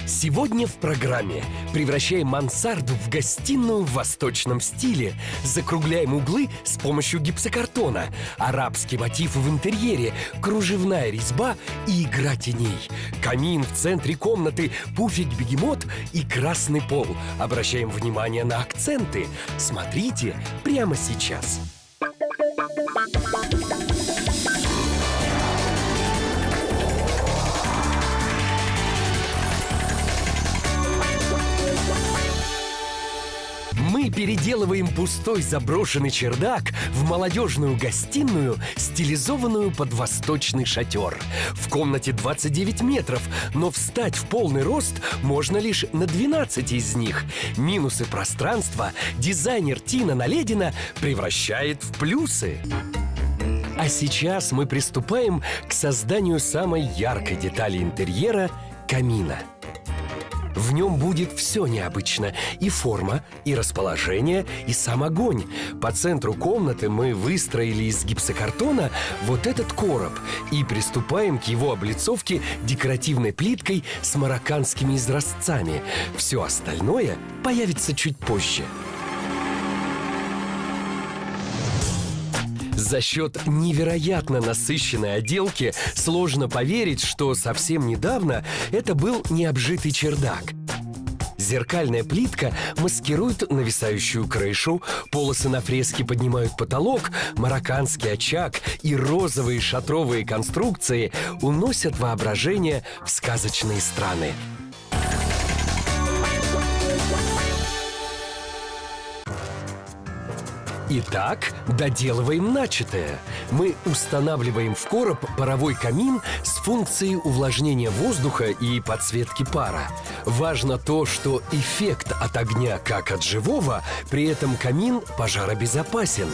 Сегодня в программе превращаем мансарду в гостиную в восточном стиле, закругляем углы с помощью гипсокартона, арабский мотив в интерьере, кружевная резьба и игра теней, камин в центре комнаты, пуфик-бегемот и красный пол. Обращаем внимание на акценты. Смотрите прямо сейчас. Мы переделываем пустой заброшенный чердак в молодежную гостиную, стилизованную под восточный шатер. В комнате 29 метров, но встать в полный рост можно лишь на 12 из них. Минусы пространства дизайнер Тина Наледина превращает в плюсы. А сейчас мы приступаем к созданию самой яркой детали интерьера – камина. В нем будет все необычно. И форма, и расположение, и сам огонь. По центру комнаты мы выстроили из гипсокартона вот этот короб и приступаем к его облицовке декоративной плиткой с марокканскими изразцами. Все остальное появится чуть позже. За счет невероятно насыщенной отделки сложно поверить, что совсем недавно это был необжитый чердак. Зеркальная плитка маскирует нависающую крышу, полосы на фреске поднимают потолок, марокканский очаг и розовые шатровые конструкции уносят воображение в сказочные страны. Итак, доделываем начатое. Мы устанавливаем в короб паровой камин с функцией увлажнения воздуха и подсветки пара. Важно то, что эффект от огня как от живого, при этом камин пожаробезопасен.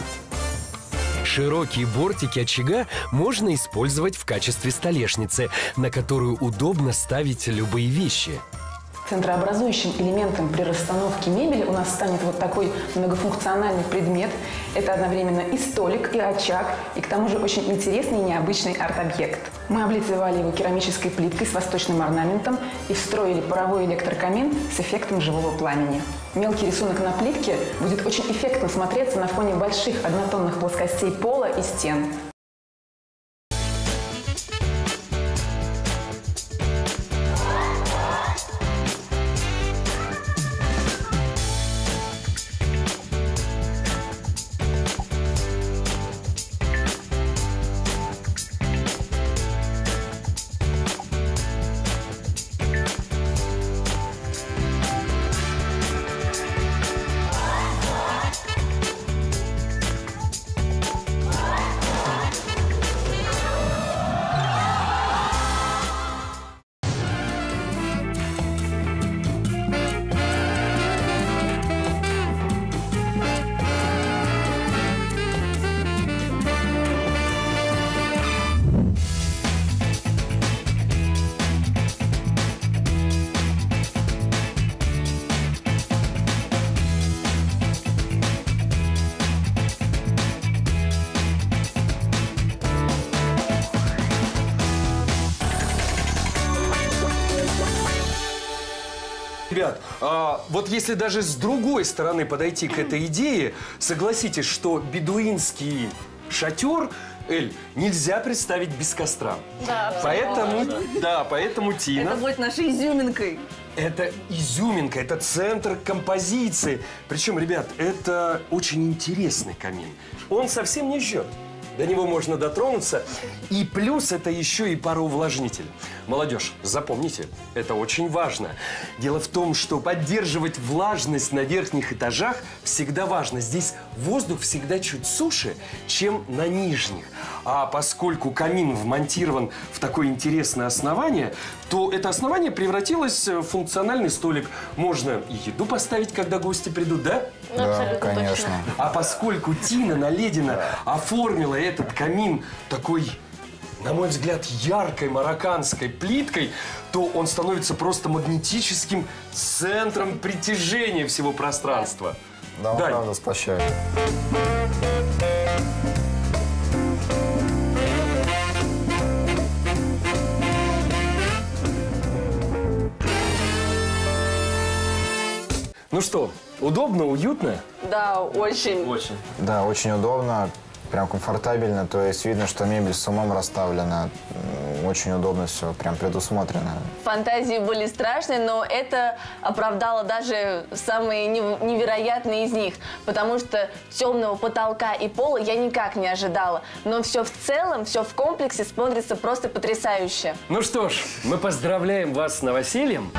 Широкие бортики очага можно использовать в качестве столешницы, на которую удобно ставить любые вещи. Центрообразующим элементом при расстановке мебели у нас станет вот такой многофункциональный предмет. Это одновременно и столик, и очаг, и к тому же очень интересный и необычный арт-объект. Мы облицевали его керамической плиткой с восточным орнаментом и встроили паровой электрокамин с эффектом живого пламени. Мелкий рисунок на плитке будет очень эффектно смотреться на фоне больших однотонных плоскостей пола и стен. Ребят, вот если даже с другой стороны подойти к этой идее, согласитесь, что бедуинский шатер, Эль, нельзя представить без костра. Да, поэтому Тина... Это будет нашей изюминкой. Это изюминка, это центр композиции. Причем, ребят, это очень интересный камин. Он совсем не жжет. До него можно дотронуться. И плюс это еще и пароувлажнитель. Молодежь, запомните, это очень важно. Дело в том, что поддерживать влажность на верхних этажах всегда важно. Здесь воздух всегда чуть суше, чем на нижних. А поскольку камин вмонтирован в такое интересное основание, то это основание превратилось в функциональный столик. Можно и еду поставить, когда гости придут, да? Да, конечно. Точно. А поскольку Тина Наледина оформила этот камин такой, на мой взгляд, яркой марокканской плиткой, то он становится просто магнетическим центром притяжения всего пространства. Да, он Дань. правда сплощает. что, удобно, уютно? Да, очень. Очень. Да, очень удобно, прям комфортабельно. То есть видно, что мебель с умом расставлена. Очень удобно все, прям предусмотрено. Фантазии были страшные, но это оправдало даже самые невероятные из них. Потому что темного потолка и пола я никак не ожидала. Но все в целом, все в комплексе смотрится просто потрясающе. Ну что ж, мы поздравляем вас с новосельем.